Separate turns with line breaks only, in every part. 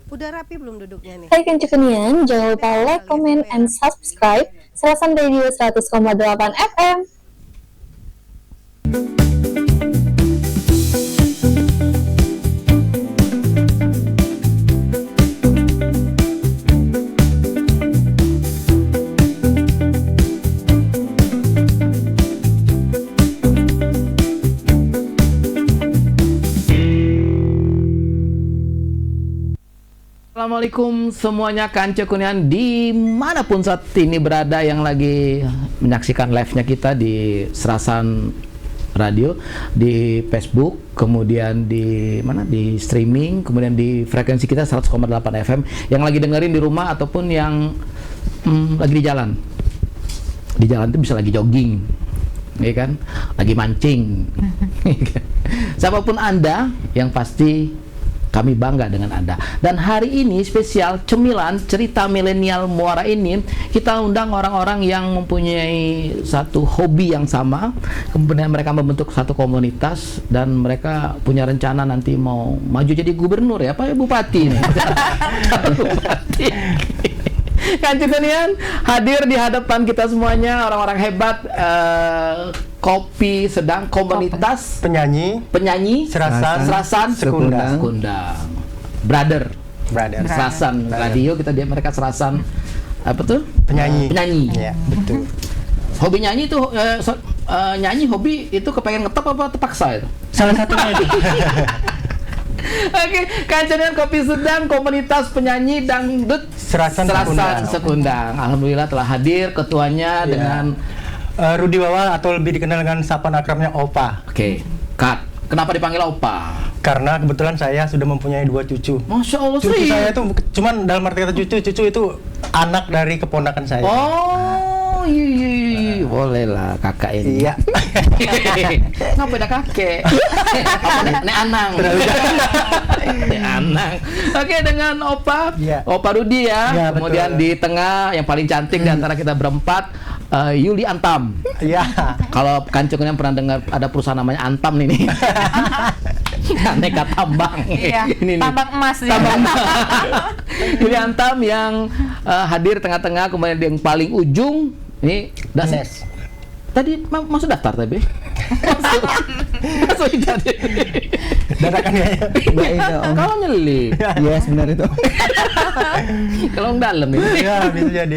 Udah rapi belum duduknya nih?
Hai Kencukenian, jangan lupa like, comment, and subscribe Serasan Radio 100,8 FM.
Assalamualaikum semuanya, Kanca Kunian dimanapun saat ini berada yang lagi menyaksikan live-nya kita di Serasan Radio, di Facebook, kemudian di mana, di streaming, kemudian di frekuensi kita 100,8 FM, yang lagi dengerin di rumah ataupun yang lagi di jalan. Di jalan itu bisa lagi jogging, ya kan? Lagi mancing. Siapapun Anda, yang pasti kami bangga dengan Anda. Dan hari ini spesial cemilan cerita milenial Muara ini, kita undang orang-orang yang mempunyai satu hobi yang sama, kemudian mereka membentuk satu komunitas dan mereka punya rencana nanti mau maju jadi gubernur ya, Pak, Bupati nih. Bupati. Kanca Kunian hadir di hadapan kita semuanya, orang-orang hebat, kopi sedang komunitas penyanyi Serasan Sekundang Brother Serasan Radio, kita dia mereka Serasan apa tuh penyanyi
ya, betul.
Hobi nyanyi itu nyanyi hobi itu kepengen ngetop apa terpaksa itu
Salah satunya itu.
Oke, Kanca Kopi Sedang komunitas penyanyi dangdut
Serasan
Sekundang. Alhamdulillah telah hadir ketuanya dengan
Rudi Wawa atau lebih dikenal dengan sapaan akrabnya Opa.
Oke, Kak, kenapa dipanggil Opa?
Karena kebetulan saya sudah mempunyai 2 cucu.
Masya Allah,
Cucu
sih.
saya itu cuman dalam arti kata cucu itu anak dari keponakan saya.
Oh, iya. Boleh lah kakak ini.
Iya.
Ngapa ada kakek? Nek Anang. Nek Anang. Oke, dengan Opa,
Iya.
Opa Rudi ya.
Iya,
Kemudian
betul.
di tengah yang paling cantik di antara kita berempat, Yuli Antam.
Iya.
Kalau Kanca Kunian pernah dengar ada perusahaan namanya Antam nih. Aneka tambang.
Iya,
Ini nih.
tambang emas ya.
Tambang emas. Yuli Antam yang hadir tengah-tengah, kemudian yang paling ujung ini
Danes.
Tadi masuk daftar tapi. Masuk jadi.
Dadakan ya.
Kalau nyeli.
Yes, benar itu.
Kalau dalam ini.
Iya, bisa jadi.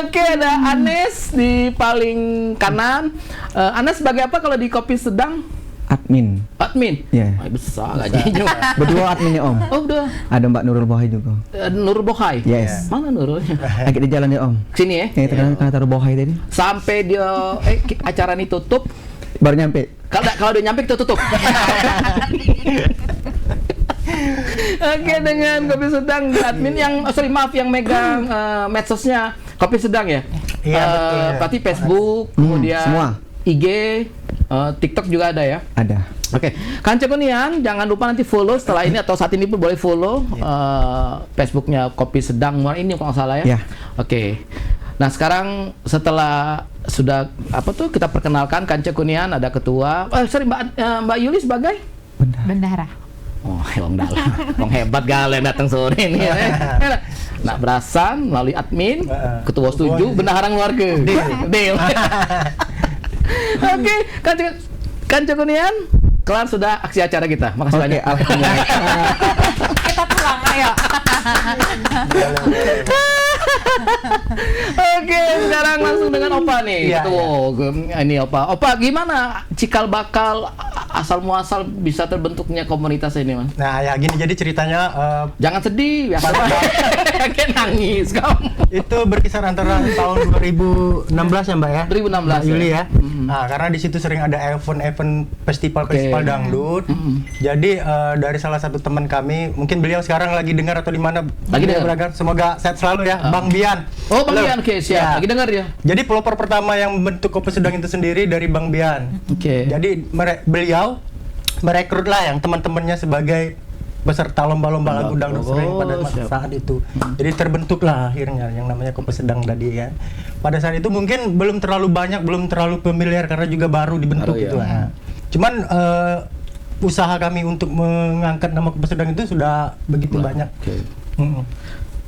Oke, ada Anes di paling kanan. Anes sebagai apa kalau di Kopi Sedang?
Admin.
Admin.
Iya.
Wah, besar gajinya.
Berdua adminnya Om.
Oh, udah.
Ada Mbak Nurul Bohai juga.
Nur Bohai.
Yes.
Mana Nurulnya?
Lagi di jalan ya Om.
Sini ya.
Yang itu kan taruh Bohai tadi.
Sampai dia acara ini tutup.
Baru nyampe.
Kalau udah nyampe kita tutup. Oke, dengan Kopi Sedang admin yang yang megang medsosnya Kopi Sedang ya.
Iya, betul, ya.
Berarti Facebook, kemudian
semua.
IG, TikTok juga ada ya.
Ada.
Oke, Kanca Kunian jangan lupa nanti follow setelah ini atau saat ini pun boleh follow Facebooknya Kopi Sedang Muara ini kalau nggak salah ya.
Ya.
Oke. Nah sekarang setelah sudah kita perkenalkan Kanca Kunian, ada ketua. Mbak Yuli sebagai
Bendahara.
Oh, wong dalam, wong hebat galen datang sore ini. Nak berasan melalui admin, ketua setuju, bendahara keluarga. Deal. Oke, Kanca Kunian, kelar sudah aksi acara kita. Makasih banyak.
Alhamdulillah.
Kita pulang, ayo.
Oke, sekarang langsung dengan Opa nih.
Iya,
Ini Opa. Opa, gimana cikal bakal asal muasal bisa terbentuknya komunitas ini, Mas?
Nah, ya gini jadi ceritanya
Jangan sedih, biasa. Kayak nangis kamu.
itu berkisar antara tahun 2016 ya Mbak ya?
2016
Mbak Yuli ya.
Mm-hmm.
Nah, karena di situ sering ada event festival
Oke.
dangdut.
Mm-hmm.
Jadi dari salah satu teman kami, mungkin beliau sekarang lagi dengar atau di mana?
Lagi
beliau
dengar.
beragam. Semoga sehat selalu ya, Bang Bian.
Oh, Bang
Halo.
Bian, oke, siap.
Ya.
Lagi dengar ya?
Jadi pelopor pertama yang membentuk Kopi Sedang itu sendiri dari Bang Bian.
Oke.
Jadi beliau merekrut lah yang teman-temannya sebagai peserta lomba-lomba lagu dangdut sering pada
siap.
saat itu. Jadi terbentuklah akhirnya yang namanya Kopi Sedang tadi ya. Pada saat itu mungkin belum terlalu banyak, belum terlalu familiar karena juga baru dibentuk
Baru,
gitu.
ya.
Nah, cuman usaha kami untuk mengangkat nama Kopi Sedang itu sudah begitu banyak.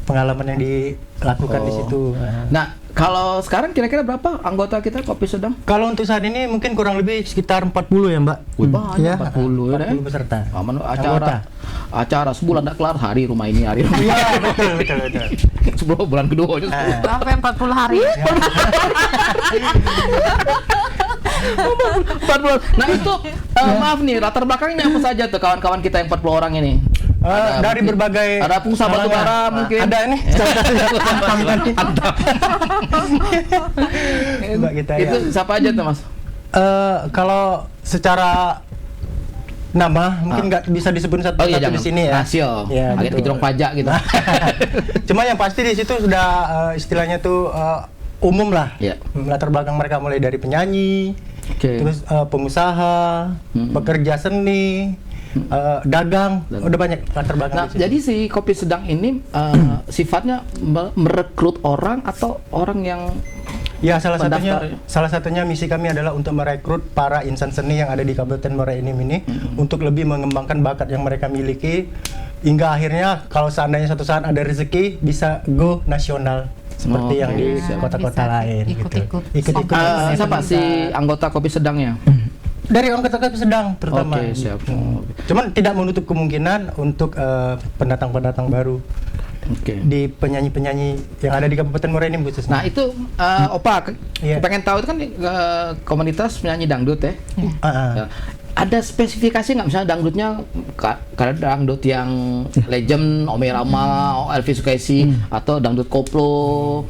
Pengalaman yang dilakukan di
Oh.
situ.
Nah, kalau sekarang kira-kira berapa anggota kita Kopi Sedang?
Kalau untuk saat ini mungkin kurang lebih sekitar 40 ya, Mbak.
Wih, banyak,
Ya,
40 ya.
40 peserta.
Aman,
Anggota.
acara sebulan tidak kelar, hari rumah ini, hari rumah
Iya, betul.
10 bulan kedua aja.
Sampai 40 hari.
4 bulan. Nah itu maaf nih, latar belakangnya apa saja tuh kawan-kawan kita yang 40 orang ini?
Dari
mungkin-
berbagai
ada pengusaha batu bara
kalangan.
mungkin.
Ada nih. Mbak kita ya.
Itu siapa aja tuh Mas?
Kalau secara nama mungkin nggak bisa disebut satu
Oh iya,
di
jangan.
sini ya.
Rasio.
Ya,
Agak
betul.
kejorong pajak gitu.
Cuma yang pasti di situ sudah istilahnya tuh umum lah.
Iya.
Latar belakang mereka mulai dari penyanyi,
Oke.
terus pengusaha, pekerja seni, dagang, udah banyak latar belakang
Nah,
di situ.
jadi si Kopi Sedang ini sifatnya merekrut orang atau orang yang
Ya,
pendaftar.
salah satunya misi kami adalah untuk merekrut para insan seni yang ada di Kabupaten Muara Enim ini untuk lebih mengembangkan bakat yang mereka miliki hingga akhirnya kalau seandainya suatu saat ada rezeki bisa go nasional seperti
Oke,
yang di
siap.
kota-kota
Bisa
lain
ikut-ikut.
gitu. Ikut-ikut.
siapa si anggota Kopi Sedangnya?
Dari anggota sedang terutama.
Oke, siap.
Cuman tidak menutup kemungkinan untuk pendatang-pendatang baru
Oke.
di penyanyi-penyanyi yang ada di Kabupaten Muara Enim khususnya.
Nah itu Opa,
Iya.
pengen tahu itu kan komunitas penyanyi dangdut ya. Ya. Ada spesifikasi nggak misalnya dangdutnya karena dangdut yang legend Ome Rama, Elvi Sukaisi atau dangdut koplo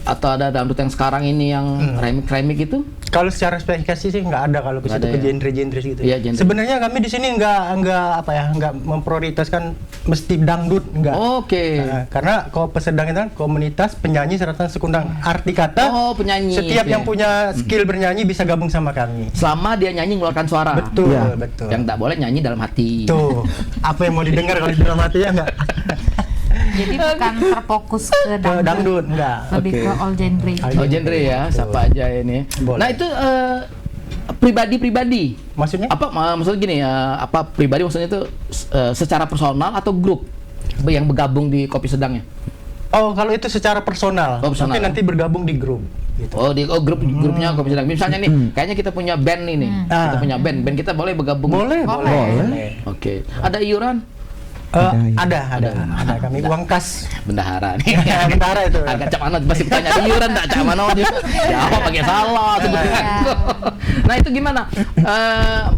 atau ada dangdut yang sekarang ini yang remix gitu?
Kalau secara spesifikasi sih nggak ada kalau ke
Nggak
situ
ada
ke
ya?
genre-genre gitu.
Iya, genre.
Sebenarnya kami di sini nggak memprioritaskan mesti dangdut nggak.
Oke.
Nah, karena kalau pesedang itu kan komunitas penyanyi serta sekundang. Arti kata
penyanyi.
setiap
Oke.
yang punya skill bernyanyi bisa gabung sama kami.
Selama dia nyanyi mengeluarkan suara.
Betul,
Iya.
betul.
Yang tak boleh nyanyi dalam hati.
Tuh, apa yang mau didengar kalau di dalam hati ya nggak?
Jadi bukan terfokus ke dangdut.
Dangdut nggak.
Lebih
Oke.
ke all genre.
Oh genre ya, siapa aja ini.
Boleh.
Nah itu pribadi-pribadi.
Maksudnya?
Apa maksudnya gini ya? Apa pribadi maksudnya itu secara personal atau grup yang bergabung di Kopi Sedangnya?
Oh, kalau itu secara personal.
Oh, personal.
Tapi nanti bergabung di grup. Gitu.
Oh di grupnya Kopi Sedang. Misalnya nih, kayaknya kita punya band ini. Kita
Ah.
punya band kita boleh bergabung.
Boleh.
Oke. Ada iuran?
Ada kami uang kas.
Bendahara nih.
Bendahara itu.
Agak cak mana pasti bertanya ada iuran enggak cak mana dia. Jawab pakai salah sebenarnya. Nah, itu gimana?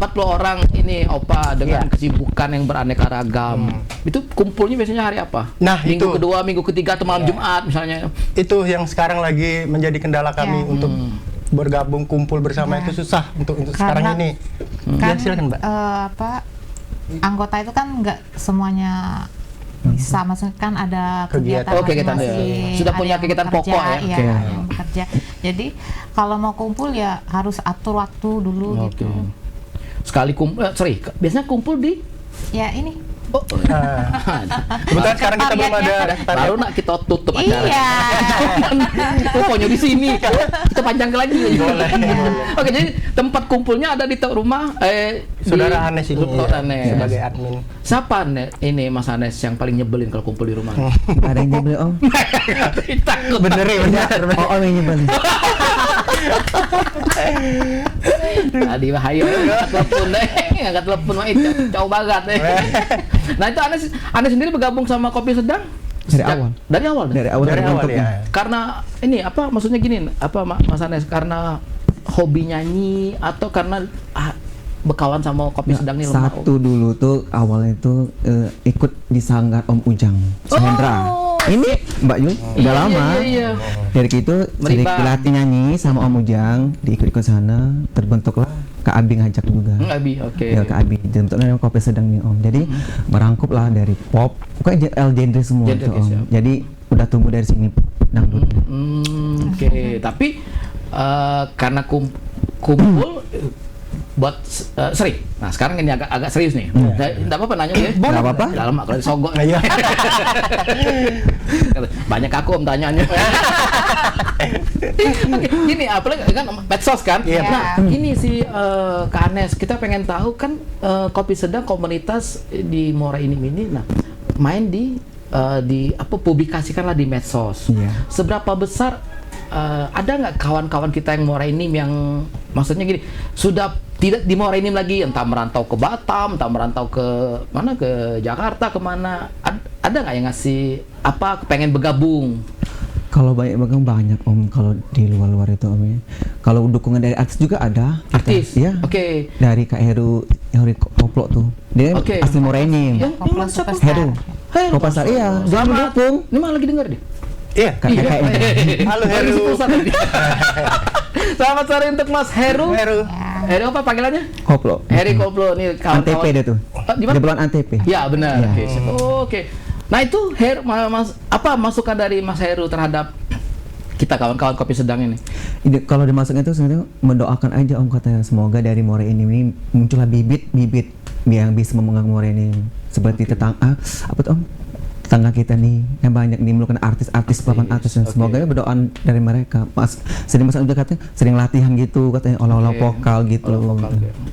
40 orang ini Opa dengan
Iya.
kesibukan yang beraneka ragam. Itu kumpulnya biasanya hari apa?
Nah,
minggu
itu.
kedua, minggu ketiga atau malam Jumat misalnya.
Itu yang sekarang lagi menjadi kendala kami untuk bergabung kumpul bersama itu susah untuk sekarang ini.
Kan,
Ya, silakan, Mbak.
Anggota itu kan nggak semuanya bisa, maksudnya kan ada
Kegiatan.
kegiatan
Oh, kegiatan,
masing-masing.
ya. Sudah
Ada
punya
yang
kegiatan
bekerja,
pokok ya?
iya,
Oke.
ada yang bekerja. Jadi kalau mau kumpul ya harus atur waktu dulu
Oke.
gitu.
Sekali kumpul, biasanya kumpul di
Ya ini.
Oh,
Kebetulan sekarang kita belum ada daftar.
baru nak kita tutup acara.
Iya.
Pokoknya di sini. Kita panjang lagi.
Boleh.
Oke, jadi tempat kumpulnya ada di rumah
Saudara Anes ini
Oh,
ya,
Anes.
sebagai admin.
Siapa ini Mas Anes yang paling nyebelin kalau kumpul di rumah?
Ada yang nyebelin om.
Takut.
Bener ya, bener.
Oh om yang nyebelin.
Tadi bahaya angkat telepon angkat telepon mah itu jauh banget Nah, itu Anes sendiri bergabung sama Kopi Sedang
Dari
sejak-
awal.
Dari awal.
Dari awal
Dari awal
terbentuknya.
ya.
Karena ini apa maksudnya gini, apa Mas Anes karena hobi nyanyi atau karena bekawan sama Kopi
Nah,
Sedang nih lama?
satu dulu tuh awalnya tuh ikut di sanggar Om Ujang Hendra. Ini Mbak Yul udah lama.
Iya.
Dari itu sering
Meribang.
dilatih nyanyi sama Om Ujang, diikut-ikut sana, terbentuklah Kak Abi ngajak juga.
Abi, oke.
Ya Kak Abi, dibentuknya Kopi Sedang nih Om. Jadi merangkup lah dari pop, pokoknya genre semua
Genre,
tuh
oke,
Om.
siap.
Jadi udah tumbuh dari sini dangdutnya.
Oke. Tapi karena kumpul buat sering. Nah, sekarang ini agak serius nih. Enggak apa-apa nanya ya.
Nggak apa-apa.
Udah lama kalau disogok.
Iya.
Banyak aku tanyanya. Oke, gini apalagi kan medsos kan.
Iya.
Nah, ini si Kak Anes, kita pengen tahu kan Kopi Sedang komunitas di Muara Enim ini nah main di publikasikanlah di medsos.
Iya.
Seberapa besar ada nggak kawan-kawan kita yang Morainim yang maksudnya gini sudah tidak di Morainim lagi, entah merantau ke Batam, entah merantau ke mana, ke Jakarta, kemana, ada nggak yang ngasih pengen bergabung?
Kalau banyak Om, kalau di luar itu Om ya. Kalau dukungan dari artis juga ada.
Artis?
Ya.
Oke.
Dari Kak Heru Koplo tuh. Dia
Oke.
asli Morainim.
Yang mana siapa?
Heru.
Heru
Kopasar, iya. Dia
Selamat.
mendukung.
Ini malah lagi dengar deh.
Iya.
Kakak-kakaknya.
Halo
Lagi
Heru.
sepulsa tadi. Selamat sore untuk Mas Heru.
Heru.
Heru apa panggilannya?
Koplo.
Heri Koplo nih kawan-kawan.
Antp dia tuh.
Di mana?
Dia bulan Antp.
Ya benar.
Ya.
Oke. Oke. Nah itu masukan dari Mas Heru terhadap kita kawan-kawan Kopi Sedang ini?
Kalau dimasuknya itu sebenarnya mendoakan aja Om, katanya semoga dari Morainim ini muncullah bibit-bibit yang bisa memegang Morainim seperti tetangga tetangga kita nih yang banyak nih merupakan artis-artis papan atas, dan semoga berdoa dari mereka. Sering juga katanya sering latihan gitu, katanya olah-olah vokal gitu.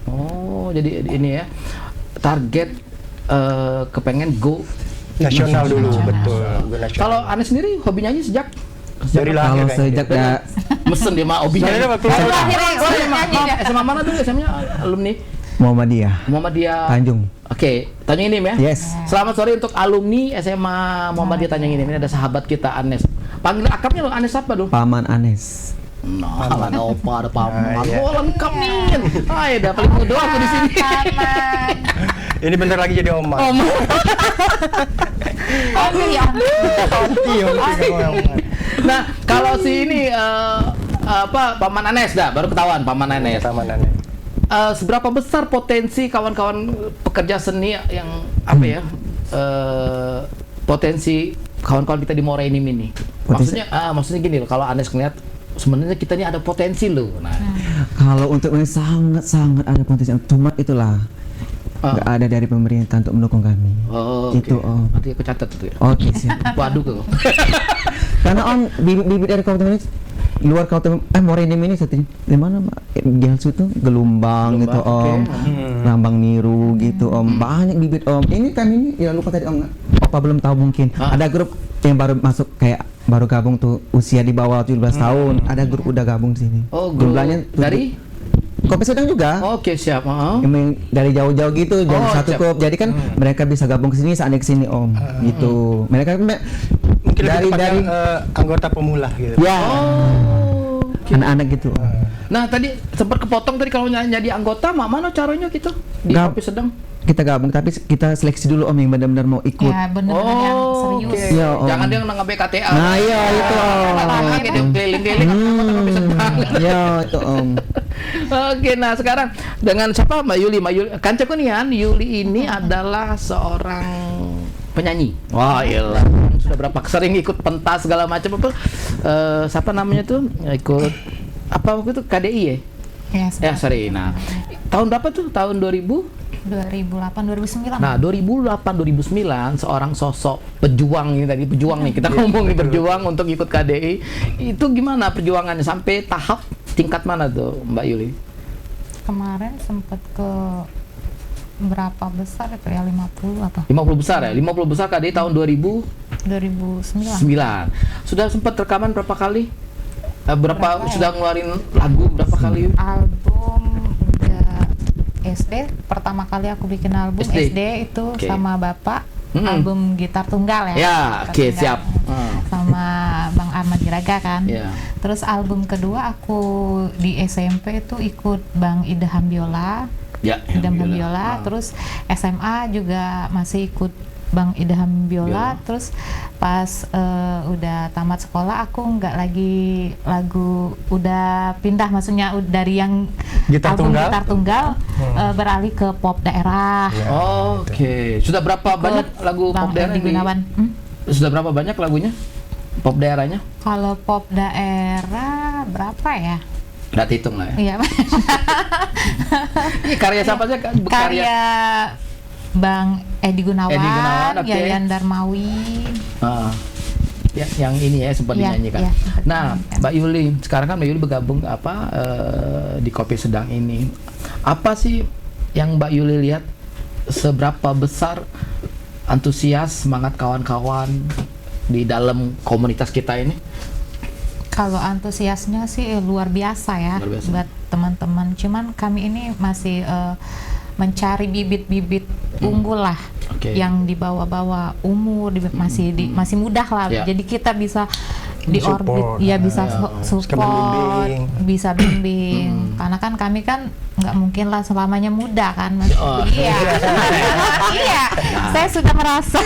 Oh jadi ini ya target kepengen go
Nasional dulu, betul. Go nasional.
Kalau Ane sendiri hobi nyanyi sejak
Dari lahir
Kalau
kayaknya.
sejak
mesen dia mah hobi
Soalnya
nyanyi.
waktu saya
SMA mana tuh? SMA-nya alumni Muhammadiyah
Tanjung.
Oke, Tanjung Inim ya?
Yes.
Selamat sore untuk alumni SMA Muhammadiyah Tanjung Inim. Ini ada sahabat kita Anes. Panggil akrabnya lo Anes apa dong?
Paman Anes.
Nah, ada opa, ada paman.
iya.
Oh, lengkap nih. Ay, udah paling muda aku di sini.
Paman.
ini bentar lagi jadi oma.
Iya.
Nah, kalau si ini Paman Anes baru ketahuan Paman Anes.
Tamanannya.
Seberapa besar potensi kawan-kawan pekerja seni yang potensi kawan-kawan kita di Morainim ini? Maksudnya gini loh, kalau Anes ngeliat sebenarnya kita ini ada potensi loh. Nah,
Kalau untuk ini sangat ada potensi, cuma itulah nggak ada dari pemerintah untuk mendukung kami.
oh,
Itu Om.
Nanti aku catat itu ya.
Oke siap.
Waduh kok.
Karena Om bibit dari kabupaten ini luar kabupaten Morainim ini seperti di mana Mbak? Gelsu itu Gelumbang gitu
oke.
Om. Lambang Niru gitu Om. Banyak bibit Om. Ini kan ini ya lupa tadi Om. Apa belum tahu mungkin. Ada grup yang baru masuk kayak baru gabung tuh usia di bawah 17 tahun. Ada grup udah gabung di sini.
Oh, grup
Jumlahnya
dari
Kopi Sedang juga.
Oke, siap.
Emang dari jauh-jauh gitu, jadi
Oh,
satu
siap.
klub. Jadi kan mereka bisa gabung ke sini, saatnya ke sini Om. Gitu. Mereka
Mungkin
dari
anggota pemula gitu.
ya anak-anak gitu.
Nah, tadi sempat kepotong tadi kalau jadi anggota, mana caranya gitu di
Gab-
Kopi Sedang?
Kita gabung, tapi kita seleksi dulu Om yang benar-benar mau ikut.
Ya bener-bener yang serius.
oke.
Iya, Om.
Jangan dia nggak BKTA.
Nah, iya itu Om.
Kayak dia keliling-keliling anggota Kopi Sedang.
Ya itu Om.
Oke, nah sekarang dengan siapa Mbak Yuli? Kanca Kunian, Yuli ini adalah seorang penyanyi. Wah, iyalah. Sudah berapa sering ikut pentas segala macam apa? Siapa namanya tuh? Ikut apa waktu itu KDI ya?
Ya,
Sorry. Nah, tahun berapa tuh? Tahun 2000?
2008 2009.
Nah, 2008-2009 seorang sosok pejuang ini tadi, pejuang nih. Kita ngomong nih berjuang untuk ikut KDI. Itu gimana perjuangannya sampai tahap tingkat mana tuh, Mbak Yuli?
Kemarin sempat ke berapa besar itu ya, 50 apa?
50 besar ya? 50 besar KDI tahun
2009.
2009. Sudah sempat rekaman berapa kali?
Berapa ya?
Sudah ngeluarin lagu berapa kali?
Album udah SD, pertama kali aku bikin album
SD?
SD itu
Oke.
sama Bapak.
Mm-mm.
Album gitar tunggal ya.
Ya,
Gitar
oke,
tunggal.
siap.
Sama Bang Ahmad Diraga kan.
Ya.
Terus album kedua aku di SMP itu ikut Bang Idham Biola.
Ya,
Idham
biola.
Biola. Terus SMA juga masih ikut Bang Idham Biola. Terus pas udah tamat sekolah aku nggak lagi lagu, udah pindah maksudnya dari yang
Gitar
album
tunggal?
gitar tunggal beralih ke pop daerah.
Oke. Sudah berapa banyak lagu
Bang
pop daerah?
Edi Gunawan.
Sudah berapa banyak lagunya? Pop daerahnya?
Kalau pop daerah berapa ya?
Nggak hitung lah ya.
Iya.
Ini karya siapa sih?
Karya Bang Edi Gunawan,
Edi Gunawan, oke.
Yayan Darmawi.
Ya, yang ini ya sempat
Iya,
dinyanyikan.
iya, sempat
Nah,
dinyanyikan.
Mbak Yuli, sekarang kan Mbak Yuli bergabung di Kopi Sedang ini. Apa sih yang Mbak Yuli lihat seberapa besar antusias, semangat kawan-kawan di dalam komunitas kita ini?
Kalau antusiasnya sih luar biasa ya
Luar biasa.
buat teman-teman. Cuman kami ini masih mencari bibit-bibit unggul lah,
Oke.
yang di bawah-bawah umur, masih mudah lah.
Ya.
Jadi kita bisa di
Support.
orbit, ya bisa
Sekalian
support,
bimbing.
bisa bimbing. Karena kan kami kan nggak mungkin lah selamanya muda kan, Mas.
Oh.
Iya, iya. Saya sudah merasa.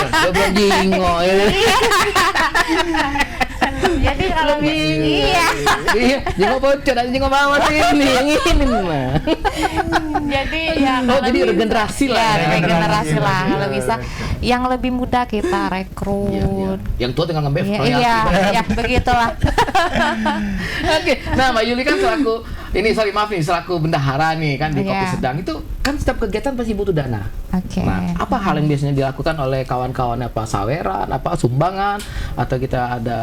Gue belum jingo.
Jadi kalau iya.
Iya, jingo bocor aja, jingo mama sini yang ini mah.
Jadi ya
Oh,
kalau
jadi
bisa-
regenerasi lah.
ya, regenerasi lah.
Iya.
Kalau bisa yang lebih muda kita rekrut.
Yang tua tinggal nge-bev
Iya,
royalti.
iya, begitulah.
Oke, nah Mbak Yuli kan selaku bendahara nih kan di Kopi
Iya.
Sedang itu kan setiap kegiatan pasti butuh dana.
Oke.
Nah, apa hal yang biasanya dilakukan oleh kawan-kawan, apa saweran, apa sumbangan, atau kita ada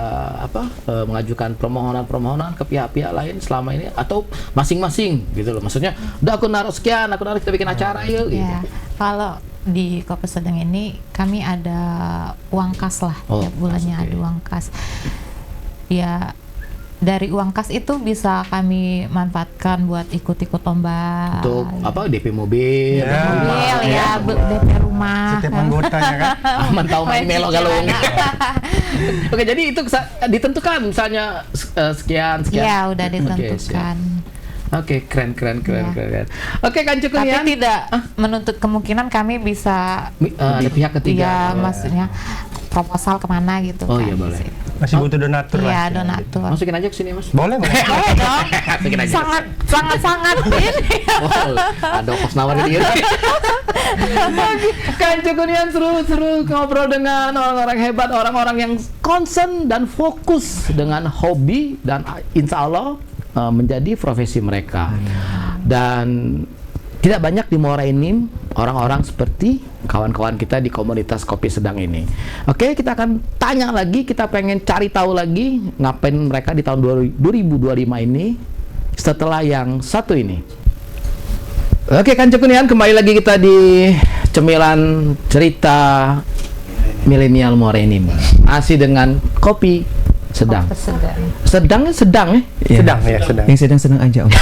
mengajukan permohonan ke pihak-pihak lain selama ini, atau masing-masing gitu loh. Maksudnya, udah aku naruh sekian, kita bikin acara yuk gitu.
Ya, kalau di Kopi Sedang ini kami ada uang kas lah,
Oh,
tiap bulannya
oke.
ada uang kas. Ya, dari uang kas itu bisa kami manfaatkan buat ikut-ikut lomba.
Untuk DP mobil,
Ya.
mobil ya, DP rumah.
Setiap
kan.
anggotanya kan.
aman tahu main melo galung.
Cicilan.
Oke, jadi itu ditentukan misalnya sekian.
Ya, udah
Oke,
ditentukan.
Oke, keren.
Ya.
Oke, kan cukup
Tapi
ya.
tidak menuntut kemungkinan kami bisa
Ada pihak ketiga.
ya, maksudnya proposal kemana gitu
Oh,
kan.
iya, boleh.
Masih butuh donatur
Iya,
lah.
donatur.
Masukin aja ke sini, Mas.
Boleh, boleh.
Boleh dong.
Masukin aja.
Sangat ini.
Oh, ada ongkos nawar gitu. Kan cukunian seru ngobrol dengan orang-orang hebat, orang-orang yang concern dan fokus dengan hobi dan insya Allah menjadi profesi mereka. Dan tidak banyak di Muara Enim orang-orang seperti kawan-kawan kita di komunitas Kopi Sedang ini. Oke, kita akan tanya lagi, kita pengen cari tahu lagi ngapain mereka di tahun 2025 ini setelah yang satu ini. Oke, kan cukunian, kembali lagi kita di cemilan cerita milenial Muara Enim. Masih dengan Kopi Sedang. Sedang ya?
Iya.
Sedang.
Yang sedang-sedang aja Om.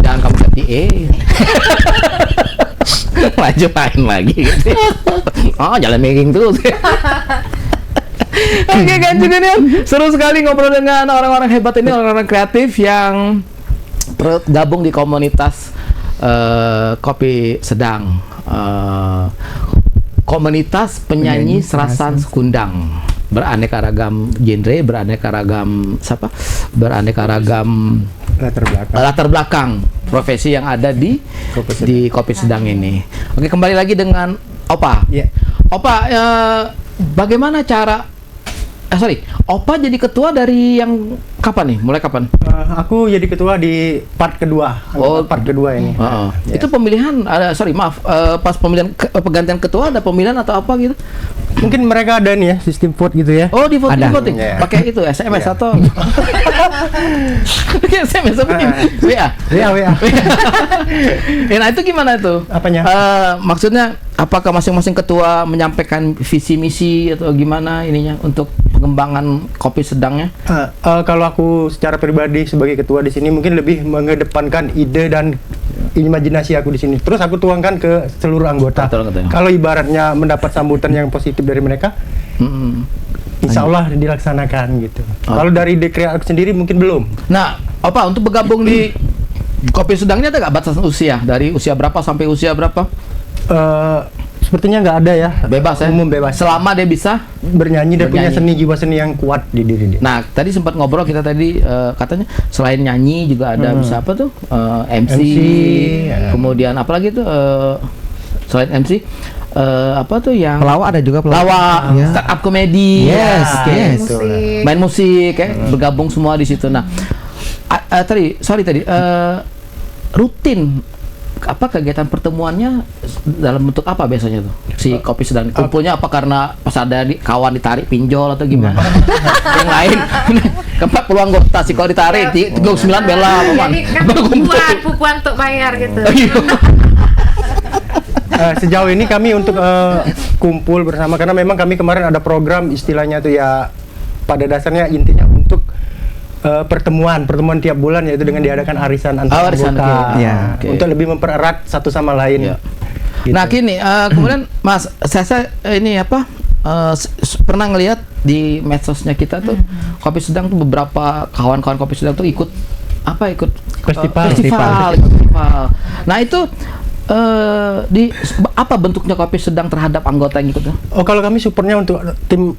Jangan kamu ganti maju main lagi gitu. Oh, jalan miring terus. Oke, kan juga nih seru sekali ngobrol dengan orang-orang hebat ini, orang-orang kreatif yang gabung di komunitas Kopi Sedang, komunitas penyanyi Serasan Sekundang, beraneka ragam genre, beraneka ragam latar belakang profesi yang ada di Kopi Sedang ini. Oke, kembali lagi dengan Opa.
Iya.
Opa, bagaimana cara Opa jadi ketua dari yang kapan nih? Mulai kapan?
Aku jadi ketua di part kedua. Part kedua ini. Ya.
Itu pemilihan pas pemilihan pergantian ketua ada pemilihan atau apa gitu?
Mungkin mereka ada nih ya sistem vote gitu ya.
Oh, di
Ada.
voting.
Iya.
Pakai itu SMS
Iya.
atau pakai SMS apa ini? WA.
WA.
Ya, nah itu gimana itu?
Apanya?
Maksudnya apakah masing-masing ketua menyampaikan visi misi atau gimana ininya untuk pengembangan Kopi Sedangnya?
Kalau aku secara pribadi sebagai ketua di sini mungkin lebih mengedepankan ide dan imajinasi aku di sini. Terus aku tuangkan ke seluruh anggota.
Betul, betul.
Kalau ibaratnya mendapat sambutan yang positif dari mereka, insya Allah dilaksanakan gitu. Kalau dari dekret aku sendiri mungkin belum.
Nah, Opa, untuk bergabung di Kopi Sedangnya ada nggak batasan usia? Dari usia berapa sampai usia berapa?
Sepertinya nggak ada ya.
Bebas ya?
Umum bebas.
Selama dia bisa.
Bernyanyi dan punya
Bernyanyi.
jiwa seni yang kuat di diri dia.
Nah, tadi sempat ngobrol kita tadi katanya selain nyanyi juga ada bisa apa tuh? MC,
ya.
kemudian apa lagi tuh? Selain MC apa tuh yang
Pelawak ada juga
pelawak,
Ya.
stand up comedy,
Yes,
ya,
yes.
main musik, ya, bergabung semua di situ. Nah, tadi rutin apa kegiatan pertemuannya dalam bentuk apa biasanya tuh si Kopi Sedang kumpulnya apa karena pas ada kawan ditarik pinjol atau gimana? Yang lain keempat peluang anggota si kalau ditarik 39 bela aman.
Jadi kan pupuan untuk bayar gitu.
Sejauh ini kami untuk kumpul bersama karena memang kami kemarin ada program istilahnya tuh ya pada dasarnya intinya untuk pertemuan tiap bulan yaitu dengan diadakan arisan antar
Arisan,
anggota
oke.
Ya.
Oke.
untuk lebih mempererat satu sama lain.
Ya.
Gitu.
Nah gini, kemudian Mas, saya ini apa pernah ngelihat di medsosnya kita tuh Kopi Sedang tuh beberapa kawan-kawan Kopi Sedang tuh ikut
Festival.
festival. Nah itu di apa bentuknya Kopi Sedang terhadap anggota yang ikutnya?
Oh kalau kami supportnya untuk tim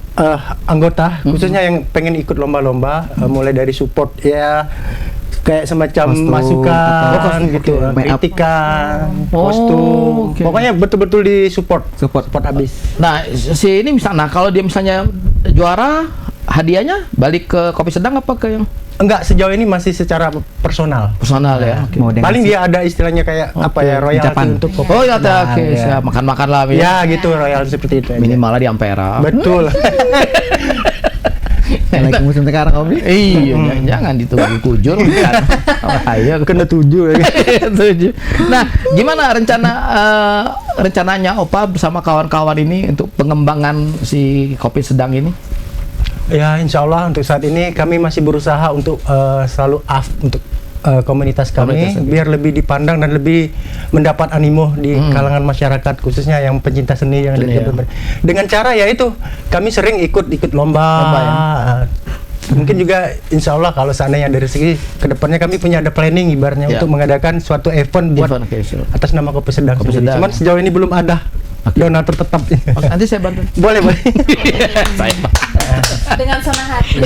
anggota khususnya yang pengen ikut lomba-lomba mulai dari support ya kayak semacam
Kostum,
masukan gitu,
make up.
kritikan,
Oh,
kostum,
oke.
pokoknya betul-betul di support habis.
Nah si ini misalnya, nah kalau dia misalnya juara, hadiahnya balik ke Kopi Sedang apa ke yang
Enggak, sejauh ini masih secara personal.
personal ya? Oke.
Mau dengan
Paling dia ada istilahnya kayak apa ya royalty
Ucapan.
untuk kopi.
Oh ya,
Sedang,
oke,
ya.
siap. Makan-makan lah.
Ya gitu royalty seperti itu. aja.
Minimalnya di Ampera.
Betul.
lagi musim sekarang Om.
Iya, jangan ditunggu kujur. Ayo
Kena 7 ya.
Tujuh. Nah, gimana rencananya Opa bersama kawan-kawan ini untuk pengembangan si Kopi Sedang ini?
Ya insya Allah untuk saat ini kami masih berusaha untuk selalu untuk komunitas kami
Komunitas, oke.
biar lebih dipandang dan lebih mendapat animo di kalangan masyarakat khususnya yang pencinta seni yang ada di
Seni, ya.
Kabupaten. Dengan cara yaitu kami sering ikut lomba.
Lomba, ya.
Mungkin juga insya Allah kalau seandainya dari segi kedepannya kami punya ada planning ibaratnya
Ya.
untuk mengadakan suatu event buat
Event, oke, sure.
atas nama Kopi Sedang.
Kopi
sendiri.
Sedang.
Cuman sejauh ini belum ada donatur tetap.
Oke, nanti saya bantu.
boleh.
Saya
Dengan senang hati.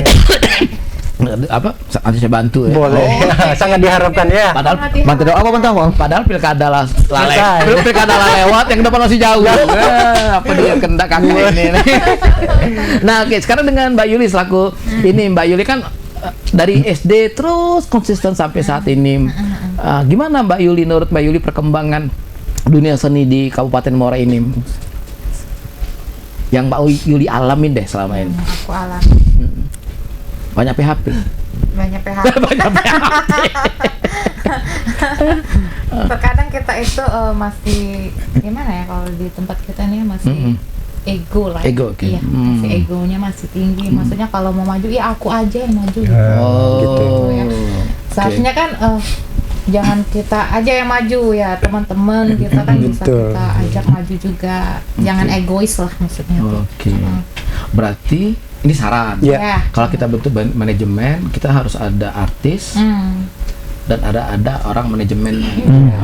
apa? Nanti saya bantu ya.
Boleh. Sangat diharapkan ya.
Padahal
Bantu doa apa bantu apa?
Padahal pilkada lah
Selesai.
pilkada lah lewat, yang depan masih jauh. Apa dia kendak kakak ini? Nah, oke, sekarang dengan Mbak Yuli selaku ini, Mbak Yuli kan dari SD terus konsisten sampai saat ini. Gimana Mbak Yuli, menurut Mbak Yuli perkembangan dunia seni di Kabupaten Muara ini? Yang Mbak Yuli alamin deh selama ini.
Aku alami
Banyak PHP.
banyak PHP.
Banyak PHP.
Terkadang kita itu masih gimana ya kalau di tempat kita nih masih ego lah.
Ego, oke.
Iya, masih egonya masih tinggi. Maksudnya kalau mau maju ya aku aja yang maju. Gitu.
Gitu.
Ya. Seharusnya kan jangan kita aja yang maju ya, teman-teman kita kan bisa
Betul.
kita ajak maju juga. Jangan egois lah maksudnya tuh.
Oke. Berarti ini saran.
Ya.
Ya.
Kalau kita bentuk manajemen, kita harus ada artis dan ada orang manajemen.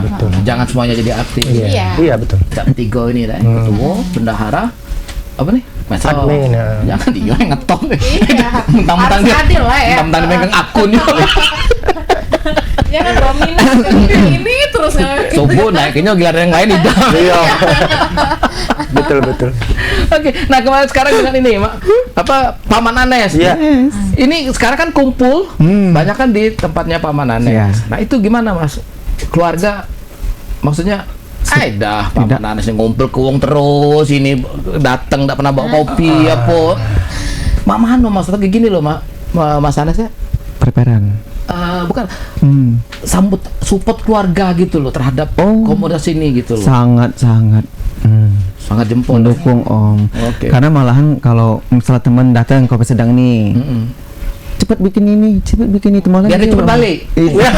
Betul.
Jangan semuanya jadi artis.
Iya.
Iya betul.
Kita tiga ini deh, ketua, bendahara, apa nih? Medsos.
Admin, ya.
Jangan dia yang ngetop.
Iya.
Mentang-mentang
Harus
dia,
adil lah ya.
mentang-mentang dia megang akun.
Jangan dominan ini terus
Subuh naiknya gila yang lain itu.
Iya. betul.
Oke, nah kemarin sekarang dengan ini, apa Paman Anes?
Iya.
Ini sekarang kan kumpul, banyak kan di tempatnya Paman Anes.
Iya.
Nah itu gimana Mas? Keluarga, maksudnya, dah Paman Anes yang ngumpul ke wong terus, ini datang, nggak pernah bawa kopi apa? Mak mana maksudnya kayak gini loh, Mas Anes ya?
Preparan.
Bukan sambut support keluarga gitu loh terhadap komunitas ini gitu loh.
Sangat.
Sangat jempol.
Mendukung Om.
Oke.
Karena malahan kalau misalnya teman datang Kopi Sedang nih, cepet bikin ini, cepet bikin itu malah
Biar dia
dia
cepet
orang-
balik.
Iya.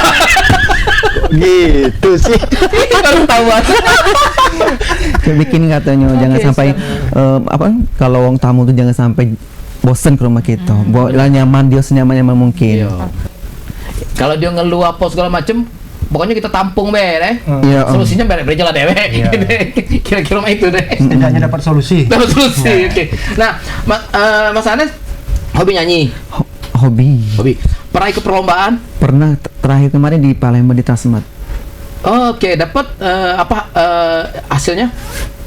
Gitu sih.
Baru tahu banget.
Kayak bikin katanya jangan sampai apa kalau wong tamu tuh jangan sampai bosen ke rumah kita. Bawa nyaman, dia senyaman-nyaman mungkin.
Iya. Kalau dia ngeluh apa segala macem, pokoknya kita tampung be, deh.
Iya, Om.
Solusinya beres lah dewe. Kira-kira mah itu deh.
Setidaknya dapat solusi.
Dapat solusi. Oke. Nah, Mas Anes hobi nyanyi,
Hobi.
hobi. Pernah ikut perlombaan?
Pernah terakhir kemarin di Palembang di Tasmat.
Oke, dapat hasilnya?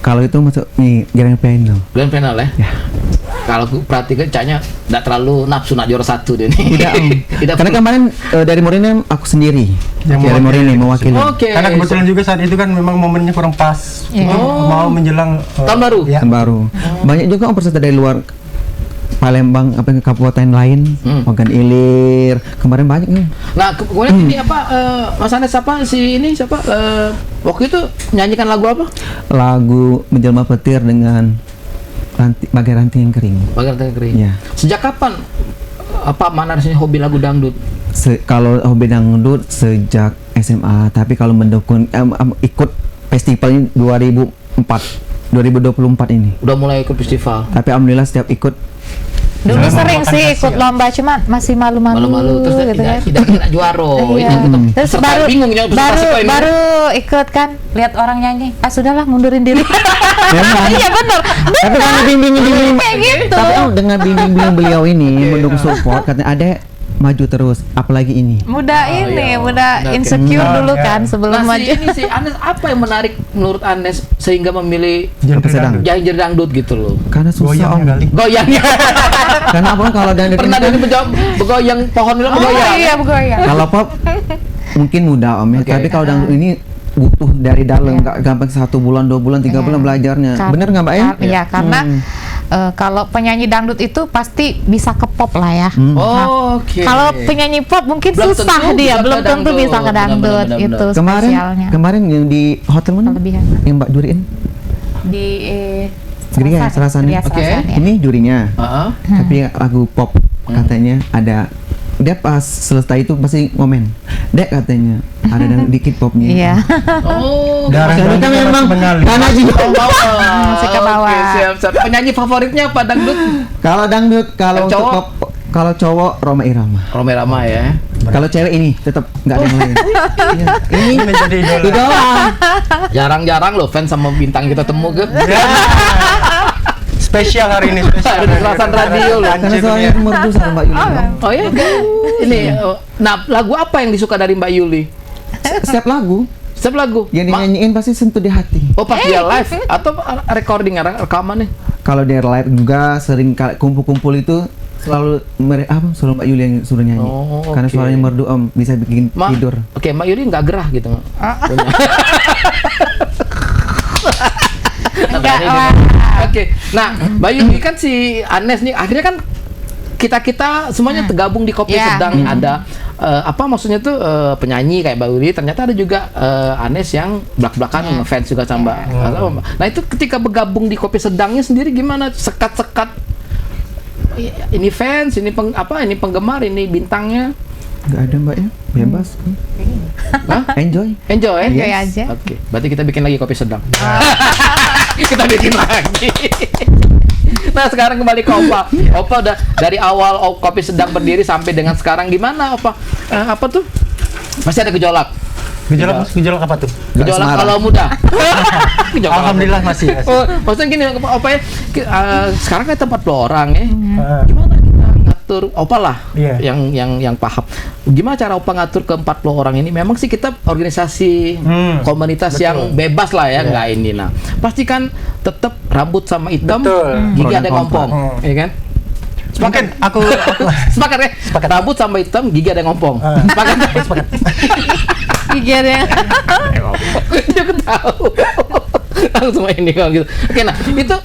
Kalau itu masuk nih grand final.
Grand final ya?
Ya.
Kalau aku perhatikan caknya nggak terlalu nafsu nak juara satu dia nih.
Tidak, Om.
Tidak
Karena kemarin dari Morini aku sendiri.
Yang
Dari Morini mewakili.
Oke.
Karena kebetulan juga saat itu kan memang momennya kurang pas.
Iya.
Mau menjelang
Tahun baru?
Ya.
Yang baru. Banyak juga Om peserta dari luar Palembang apa kabupaten lain, Ogan Ilir. Kemarin banyak nih.
Nah, kemudian ini apa Mas Anes apa si ini siapa Waktu itu nyanyikan lagu apa?
Lagu Menjelma Petir dengan Bagai Ranting yang Kering.
Bagai Ranting yang Kering.
Ya.
Sejak kapan Mana rasanya hobi lagu dangdut?
Kalau hobi dangdut sejak SMA, tapi kalau mendukung ikut festivalnya 2024 ini.
Udah mulai ikut festival.
Tapi alhamdulillah setiap ikut.
Dulu sering sih ikut lomba, cuma masih malu-malu
terus
gitu kan.
tidak juara.
Iya. Terus
Serta bingung ya,
baru ikut kan, lihat orang nyanyi, sudahlah mundurin diri.
Memang.
Iya benar.
Tapi dengan bimbing
Kayak gitu.
Tapi dengan bimbing beliau ini mendukung support, katanya ada maju terus, apalagi ini.
Muda insecure dulu kan sebelum
Nah,
maju.
ini sih Anes, apa yang menarik menurut Anes sehingga memilih
Sedang.
genre dangdut gitu loh?
Karena susah
Goyang
om.
kali.
Goyang.
Karena apa kalau dangdut
Pernah
ini
dari begoyang pohon itu
Oh
begoyang.
iya begoyang.
kalau pop mungkin mudah om ya,
Oke.
tapi kalau dangdut ini butuh dari dalam, nggak gampang 1 bulan, 2 bulan, 3 bulan belajarnya. Bener nggak mbak ya?
Iya, karena kalau penyanyi dangdut itu pasti bisa ke pop lah ya.
Oke.
Kalau penyanyi pop mungkin
Belum
susah
tentu
dia,
bisa
belum
ke
tentu
dangdut.
bisa ke dangdut
Benar-benar.
itu
Kemarin
spesialnya.
yang di hotel mana?
Kelebihan.
Yang mbak juriin?
Di
Geria, Serasan.
Geria
Oke.
Serasan, ya.
Ini jurinya.
Heeh.
Tapi lagu pop katanya ada. Dia pas selesai itu pasti ngomen. Dek katanya ada yang dikit popnya.
Iya.
Oh.
Darah
Karena
dangdutnya
memang
masih mengalir.
karena juga
Masih ke bawah.
Oke, siap. Penyanyi favoritnya apa dangdut?
kalau dangdut, kalau
Yang
untuk
cowok?
pop, kalau cowok Roma Irama.
Roma Irama ya.
Kalau cewek ini tetap nggak ada yang lain. Iya.
Ini menjadi idola.
Idola.
Jarang-jarang loh fans sama bintang kita temu ke.
Spesial hari ini, spesial.
Ada Serasan Radio loh.
Karena soalnya merdu sama Mbak Yuli.
Oh ya. Ini nah, lagu apa yang disuka dari Mbak Yuli?
Setiap lagu
Setiap lagu.
yang dinyanyiin pasti sentuh di hati.
Oh, pas dia live atau recording rekaman nih?
Kalau dia live juga sering kumpul-kumpul itu selalu selalu Mbak Yuli yang suruh nyanyi.
Oh,
Karena
oke.
suaranya merdu om, bisa bikin tidur.
Oke, Mbak Yuli nggak gerah gitu. Punya.
Enggak
Nah,
lah.
Oke, nah Mbak Yuli kan si Anes nih akhirnya kan kita semuanya tergabung di Kopi
Iya.
Sedang. Ada apa maksudnya tuh penyanyi kayak Mbak Yuli, ternyata ada juga Anes yang belak-belakan ngefans juga sama Mbak. Nah itu ketika bergabung di Kopi Sedangnya sendiri gimana? Sekat-sekat ini fans, ini ini penggemar, ini bintangnya.
Nggak ada Mbak ya, bebas.
Hah?
Enjoy.
Enjoy,
Enjoy aja.
Oke, berarti kita bikin lagi Kopi Sedang. Kita bikin lagi. Nah, sekarang kembali ke Opa. Opa udah dari awal Kopi Sedang berdiri sampai dengan sekarang gimana, Opa? Apa tuh? Pasti ada gejolak.
Gejolak apa tuh?
Gejolak
semarang.
kalau muda. Gejolak
Alhamdulillah masih.
Oh, maksudnya gini, Opa ya, sekarang kan tempat 40 orang ya.
Heeh.
Gimana kita ngatur Opa lah
Iya.
yang paham. Gimana cara Opa ngatur ke 40 orang ini? Memang sih kita organisasi komunitas
betul.
yang bebas lah ya,
Iya.
nggak ini. Nah, pastikan tetap rambut sama hitam,
Betul.
gigi
Pro
ada
dan kontra.
ngompong, ya kan?
Mungkin aku
Sepakat ya? Rambut sama hitam, gigi ada ngompong. Sepakat.
sepakat.
Gigir yang
Dia ketahu. Langsung ini kalau gitu. Oke, nah itu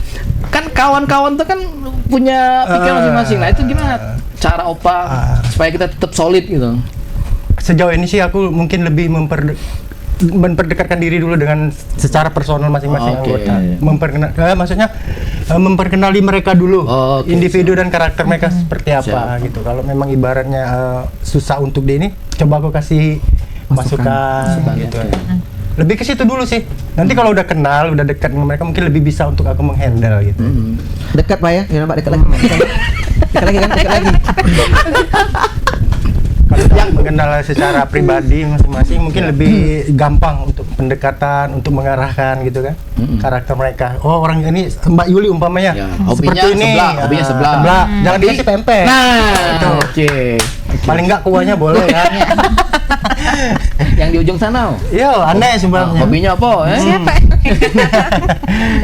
kan kawan-kawan tuh kan punya pikiran masing-masing. Nah itu gimana cara Opa supaya kita tetap solid gitu?
Sejauh ini sih aku mungkin lebih memperdekatkan diri dulu dengan secara personal masing-masing
Oke.
anggota. Maksudnya memperkenali mereka dulu,
Oke,
individu dan karakter mereka seperti apa gitu. Kalau memang ibaratnya susah untuk di ini, coba aku kasih masukan gitu. Lebih ke situ dulu sih. Nanti kalau udah kenal, udah dekat dengan mereka, mungkin lebih bisa untuk aku menghandle gitu.
Dekat Pak ya, ya Mbak, dekat lagi. Dekat lagi kan, dekat lagi.
Kalau yang mengenal secara pribadi masing-masing mungkin lebih gampang untuk pendekatan, untuk mengarahkan gitu kan karakter mereka. Oh orang ini Mbak Yuli umpamanya
Ya, hobinya
seperti ini,
sebelah, hobinya sebelah.
Jangan dikasih pempek.
Nah, oke.
Paling enggak kuahnya boleh kan.
Yang di ujung sana.
Yo aneh sebenarnya.
Hobinya apa?
siapa?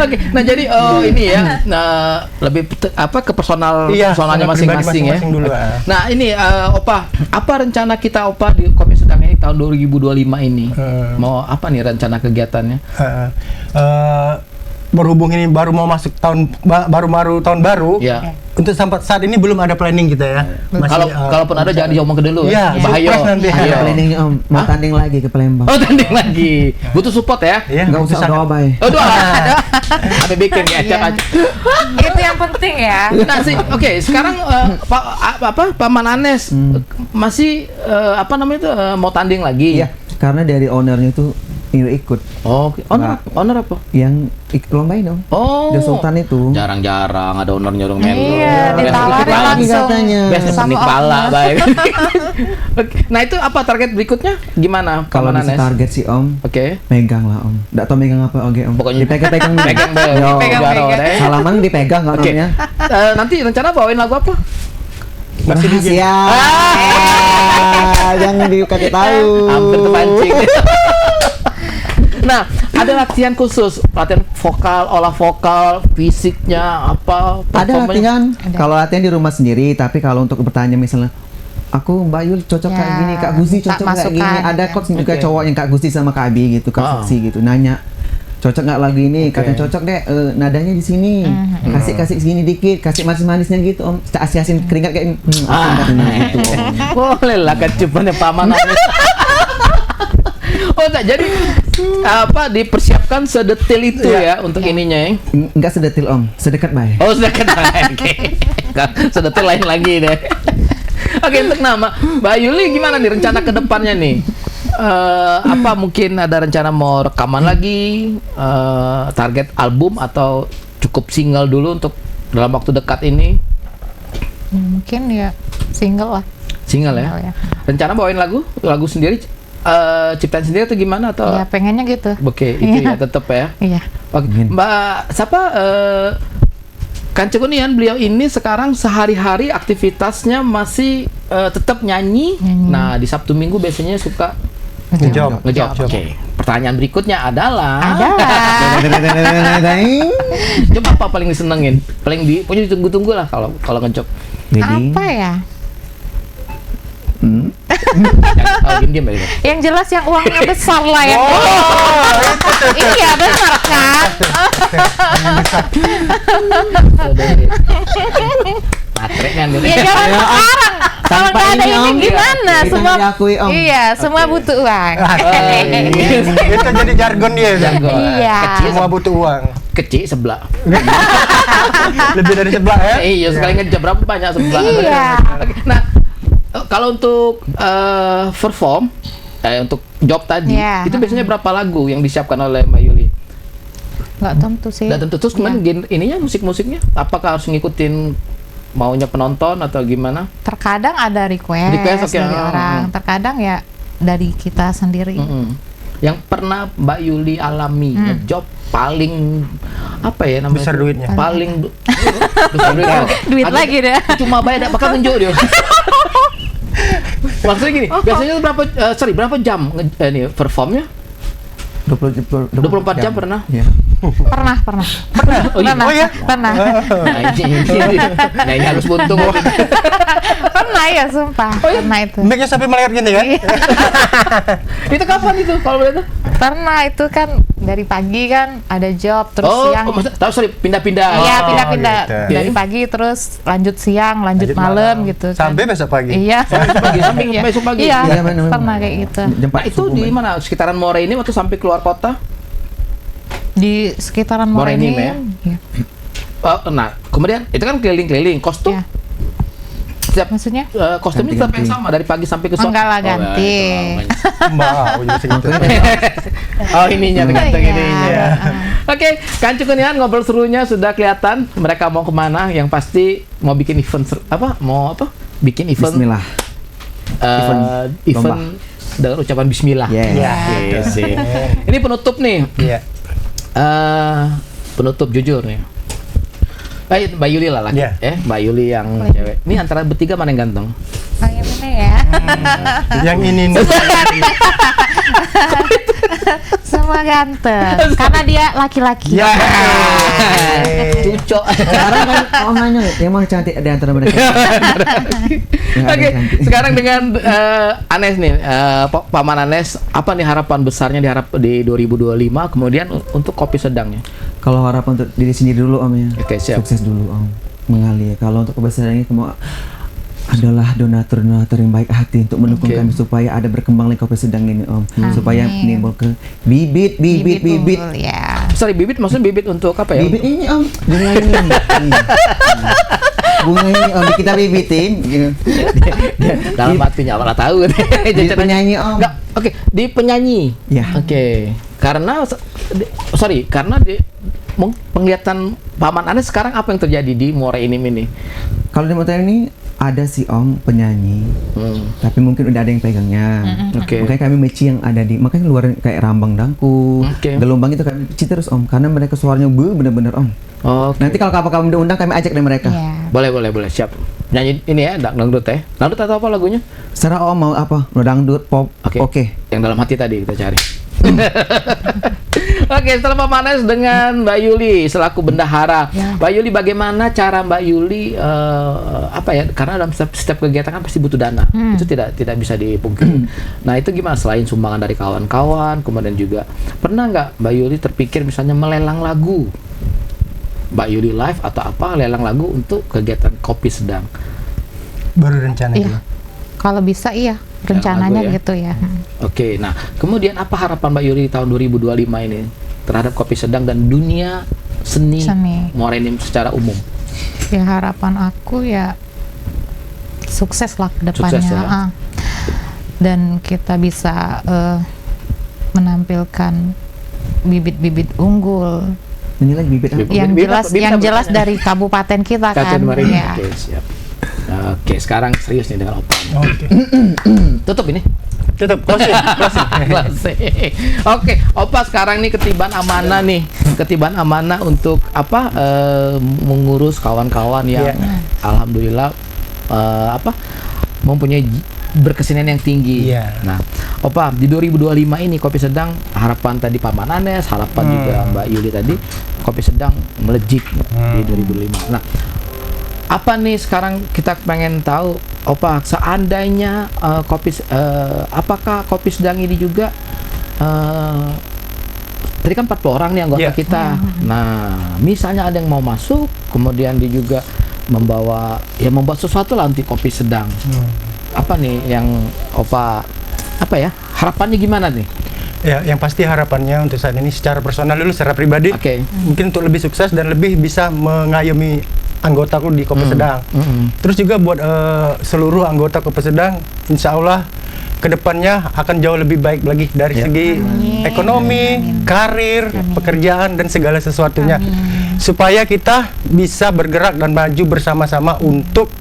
Oke, nah jadi ini ya, nah lebih ke personalnya
Iya,
masing-masing
pribadi
ya.
masing-masing dulu,
Nah ini Opa, apa rencana kita Opa di Kopi Sedang ini tahun 2025 ini? Mau apa nih rencana kegiatannya?
berhubung ini baru mau masuk tahun tahun baru.
Ya.
Untuk sampai saat ini belum ada planning kita ya.
Kalau kalaupun ada jangan diomong ke dulu
Iya,
bahaya.
surprise nanti.
Ada
Ayo.
planningnya Om, mau tanding lagi ke Palembang.
Oh, tanding lagi. Butuh support ya?
Iya,
Nggak usah doa bay.
Oh, doa. Apa bikin ya? Acak-acak.
Itu yang penting ya.
Nah, oke, sekarang Paman Anes masih apa namanya itu mau tanding lagi.
Iya, karena dari ownernya itu ikut
Oh, owner apa?
yang lombain Om.
Oh.
The Sultan itu.
Jarang-jarang ada owner nyuruh main.
Iya, ditawarin
lagi
langsung.
katanya.
Biasa
Sama
senik
owner.
pala, baik. Oke. Nah, itu apa target berikutnya? Gimana?
Kalau
Paman
bisa
Anes?
target sih Om,
Oke.
megang lah Om. Nggak tahu megang apa oke Om.
Pokoknya
dipegang-pegang dulu.
Pegang deh.
Yo.
Pegang deh.
Salaman dipegang nggak
Oke.
namanya.
Nanti rencana bawain lagu apa?
Rahasia. Jangan dikasih tahu.
Hampir terpancing. Nah, ada latihan khusus, latihan vokal, olah vokal, fisiknya apa?
Ada
performanya?
latihan.
Ada.
Kalau latihan di rumah sendiri, tapi kalau untuk bertanya misalnya aku Mbak Yul cocok
Ya,
kayak gini, Kak Gusti
tak
cocok kayak gini.
masukan,
Ada
ya.
coach juga
Oke.
cowok yang Kak Gusti sama Kak Abi gitu, Kak
Ah.
Foxy gitu. Nanya, cocok nggak lagu ini?
Oke.
Katanya cocok deh, nadanya di sini. Kasih sini dikit, kasih manis-manisnya gitu Om. Asin-asin keringat kayak katanya gitu Om.
Boleh lah kecupannya Paman Anes. Oh, tak jadi apa dipersiapkan sedetil itu ya untuk ininya ya.
Nggak sedetil Om, sedekat baik.
Oh, sudah kenal. Oke. Sedetil lain lagi deh. Oke, untuk nama Mbak Yuli gimana nih rencana ke depannya nih? Apa mungkin ada rencana mau rekaman lagi, target album atau cukup single dulu untuk dalam waktu dekat ini?
Mungkin ya single lah.
Single ya.
Single ya.
Rencana bawain lagu sendiri, ciptain sendiri atau gimana atau?
Ya pengennya gitu.
Oke, itu ya
Iya.
tetap ya.
Iya.
Oke, Mbak siapa Kancekunian beliau ini sekarang sehari-hari aktivitasnya masih tetap nyanyi.
Nyanyi.
Nah, di Sabtu Minggu biasanya suka
Ngejob.
ngejawab. Oke. Pertanyaan berikutnya adalah job apa paling disenengin? Paling punya ditunggu-tunggu lah kalau ngejob.
Jadi,
Apa ya?
Diam aja.
Yang jelas yang uangnya besar lah ya. Iya benar kan?
Baterainya nih.
Ya jangan sekarang. Kalau
Tanpa
nggak ada
ini,
ini
Om,
gimana?
kita
Semua
diakui, Om.
Iya, semua butuh uang.
Itu jadi jargon dia.
Jargon.
Iya.
Kecil
Semua butuh uang.
kecil sebelah.
Lebih dari sebelah ya.
Iya, sekali ngejob berapa banyak sebelah.
Iya.
Oke, nah, kalau untuk perform untuk job tadi,
Iya.
itu biasanya berapa lagu yang disiapkan oleh Mbak Yuli?
Nggak tentu sih.
Dan tentu terus kemudian ininya musik-musiknya apakah harus ngikutin maunya penonton atau gimana?
Terkadang ada request
Oke.
dari orang, terkadang ya dari kita sendiri.
Mm-mm. Yang pernah Mbak Yuli alami job paling apa ya namanya?
Besar duitnya.
Paling besar duitnya.
Duit lagi deh.
Cuma bayar bakal nunjuk dia. Maksudnya gini, biasanya tuh berapa jam ini performnya?
24
jam pernah?
Iya.
Pernah.
Oh iya.
Pernah.
Oh ya?
Pernah.
Nah, ini harus buntung.
Pernah ya, sumpah. Pernah itu.
Mic-nya sampai melayar gini kan?
Itu kapan itu kalau boleh tahu?
Pernah itu kan dari pagi kan ada job terus siang.
sorry, pindah-pindah.
Iya, pindah-pindah
gitu.
dari pagi terus lanjut siang, lanjut malam gitu kan.
Sampai besok pagi.
Iya.
Sampai
Iya.
besok pagi.
Iya,
Iya, benar.
pernah kayak gitu.
Jam
Nah,
4
itu
subuh,
di
Mbak.
mana? Sekitaran More ini waktu sampai keluar kota?
Di sekitaran Morenim.
Morenim,
Iya.
Nah, kemudian itu kan keliling-keliling. Kostum?
Iya.
Setiap
Maksudnya?
kostumnya tetap yang
Ganti-ganti.
sama dari pagi sampai ke sore?
Enggak lah, ganti.
Mbak, udah segitu.
Oh, ininya tergantung
Iya.
ininya. Oke, Kancekunian ngobrol serunya sudah kelihatan. Mereka mau kemana? Yang pasti mau bikin event bikin event.
Bismillah.
Event dengan ucapan Bismillah.
Yes.
Iya.
Yes, yes. Ini penutup nih.
Iya.
Penutup jujur nih. Mbak Yuli lah lagi,
Iya.
Mbak Yuli yang cewek. Ini antara bertiga mana yang ganteng?
Oh, yang ini ya.
Yang ini nih.
Semua ganteng. Karena dia laki-laki.
Ya.
Cucok.
Sekarang kan nanya yang mana cantik di antara mereka. Yang ada
Oke,
yang cantik.
sekarang dengan Anes nih, Paman Anes, apa nih harapan besarnya di 2025, kemudian untuk kopi sedangnya?
Kalau harapan untuk diri sendiri dulu Om ya.
Oke, siap.
Sukses dulu Om. Mengalir. Kalau untuk kebesaran ini mau adalah donatur-donatur yang baik hati untuk mendukung
Oke.
kami supaya ada berkembang lagi kopi sedang ini Om. Supaya
Amin.
menimbul ke bibit.
unggul, ya.
Sorry, bibit maksudnya bibit untuk apa ya?
Bibit ini Om, bunga ini. Bunga ini Om, kita bibitin. Gitu.
Dalam hatinya malah tahu.
Di penyanyi Om.
Enggak, oke, di penyanyi.
Ya.
Oke. Karena penglihatan Paman Anes sekarang apa yang terjadi di Muara Enim ini?
Kalau di motor ini ada si Om penyanyi, tapi mungkin udah ada yang pegangnya.
Oke.
Makanya kami meci yang ada di, makanya luar kayak Rambang Dangku,
Oke.
Gelombang itu kami meci terus Om, karena mereka suaranya bener-bener Om.
Oke.
Nanti kalau kamu diundang kami ajak deh mereka.
Ya.
Boleh, siap. Nyanyi ini ya, dangdut ya. Dangdut atau apa lagunya?
Secara Om mau apa? Mau dangdut, pop, oke.
Yang dalam hati tadi kita cari. Oke, setelah Pak Manes dengan Mbak Yuli selaku bendahara.
Ya.
Mbak Yuli, bagaimana cara Mbak Yuli apa ya? Karena dalam setiap kegiatan kan pasti butuh dana. Itu tidak bisa dipungkiri. Nah, itu gimana selain sumbangan dari kawan-kawan, kemudian juga pernah nggak Mbak Yuli terpikir misalnya melelang lagu? Mbak Yuli live atau apa lelang lagu untuk kegiatan kopi sedang?
Baru rencana
Iya.
juga.
Kalau bisa iya, rencananya
lagu ya.
gitu ya.
Oke, nah kemudian apa harapan Mbak Yuli di tahun 2025 ini terhadap kopi sedang dan dunia seni Muara Enim secara umum?
Ya harapan aku ya sukses lah ke depannya.
Sukses ya.
Dan kita bisa menampilkan bibit-bibit unggul
Ini lagi bibit apa?
Bibit.
yang jelas
bibit
yang
apa
jelas
namanya?
dari kabupaten kita
Kabupaten
kan.
Muara Enim.
Ya.
Oke, siap. Oke, sekarang serius nih dengan Opa.
Oke.
Tutup ini.
Tetap closing.
Klasik. Oke, Opa sekarang nih ketiban amanah untuk apa mengurus kawan-kawan yang
Iya.
alhamdulillah mempunyai berkesenian yang tinggi.
Iya.
Nah, Opa di 2025 ini kopi sedang harapan tadi Pak Mananes, harapan juga Mbak Yuli tadi kopi sedang melejit di 2025. Nah, apa nih sekarang kita pengen tahu Opa seandainya apakah kopi sedang ini juga tadi kan 40 orang nih anggota
Yeah.
kita. Nah, misalnya ada yang mau masuk, kemudian dia juga membawa sesuatu lah anti kopi sedang. Apa nih yang Opa harapannya gimana nih?
Ya, yang pasti harapannya untuk saat ini secara personal dulu, secara pribadi,
Oke.
mungkin untuk lebih sukses dan lebih bisa mengayomi anggotaku di Kopi Sedang. Terus juga buat seluruh anggota Kopi Sedang, insya Allah kedepannya akan jauh lebih baik lagi dari segi ekonomi, karir, pekerjaan dan segala sesuatunya, supaya kita bisa bergerak dan maju bersama-sama untuk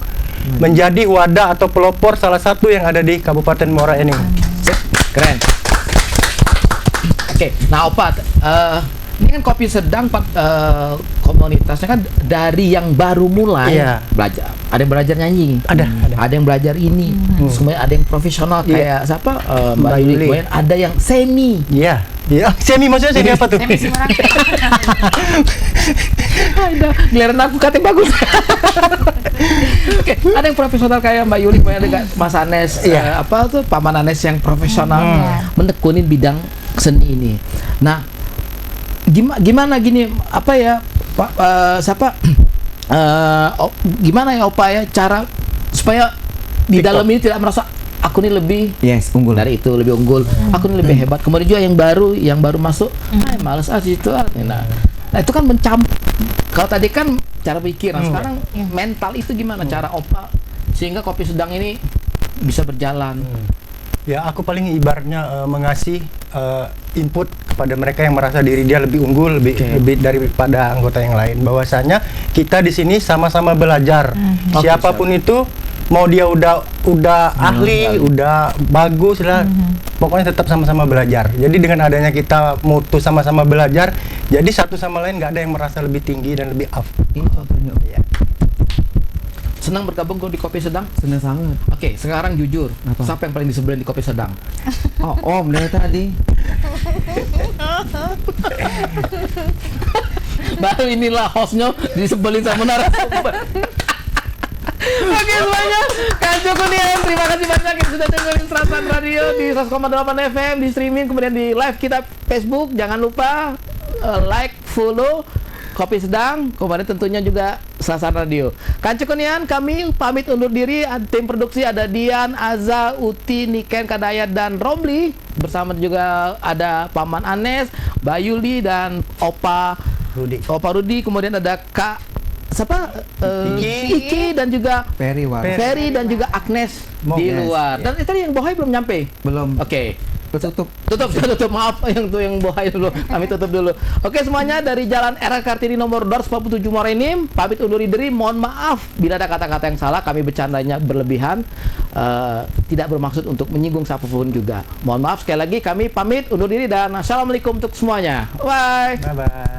menjadi wadah atau pelopor salah satu yang ada di Kabupaten Muara Enim.
Keren. Oke, nah Opa, ini kan kopi sedang komunitasnya kan dari yang baru mulai
Iya.
belajar. Ada yang belajar nyanyi,
Ada.
ada yang belajar ini, semuanya ada yang profesional
Iya.
kayak siapa Mbak
Mbak
Yuli,
Yuli.
kemudian ada yang semi.
Iya, iya. Semi maksudnya semi apa tuh?
Semi Semarang.
Ada giliran aku katanya bagus. Oke, ada yang profesional kayak Mbak Yuli, kemudian ada Mas Anes,
Iya.
Paman Anes yang profesional menekunin bidang seni ini. Nah, gimana gini apa ya Pak gimana ya Opa ya cara supaya di dalam ini tidak merasa aku ini lebih
Unggul.
dari itu, lebih unggul, aku ini lebih hebat. Kemudian juga yang baru masuk, males situ. Nah, itu kan kalau tadi kan cara pikir, nah sekarang mental itu gimana cara Opa sehingga kopi sedang ini bisa berjalan.
Ya, aku paling ibaratnya mengasih input kepada mereka yang merasa diri dia lebih unggul, lebih daripada anggota yang lain. Bahwasanya kita di sini sama-sama belajar. Siapapun itu, mau dia udah ahli, udah bagus lah, pokoknya tetap sama-sama belajar. Jadi dengan adanya kita mutu sama-sama belajar, jadi satu sama lain nggak ada yang merasa lebih tinggi dan lebih up.
Senang bergabung di kopi sedang.
Senang sangat.
Oke, sekarang jujur,
Apa?
siapa yang paling disebelin di kopi sedang?
Oh, Om dari tadi.
Baru inilah hostnya disebelin sama narasumber. Oke semuanya, Kancu Kunian, terima kasih banyak yang sudah dengerin Serasan Radio di 100,8 FM, di streaming, kemudian di live kita Facebook. Jangan lupa like, follow Kopi Sedang, kemudian tentunya juga Serasan Radio. Kancu Kunian, kami pamit undur diri. Tim produksi ada Dian, Aza, Uti, Niken, Kadayat, dan Romli. Bersama juga ada Paman Anes, Bayuli, dan Opa Rudi. Kemudian ada Kak siapa? Iki dan juga Ferry dan juga Agnes di luar. Dan tadi yang Bohai belum nyampe.
Belum.
Oke.
Tutup.
Tutup. Maaf yang Bohai dulu. Kami tutup dulu. Oke semuanya, dari Jalan RA Kartini nomor 247 Morenim, pamit undur diri. Mohon maaf bila ada kata-kata yang salah. Kami bercandanya berlebihan. Tidak bermaksud untuk menyinggung siapapun juga. Mohon maaf sekali lagi, kami pamit undur diri dan assalamualaikum untuk semuanya. Bye.
Bye.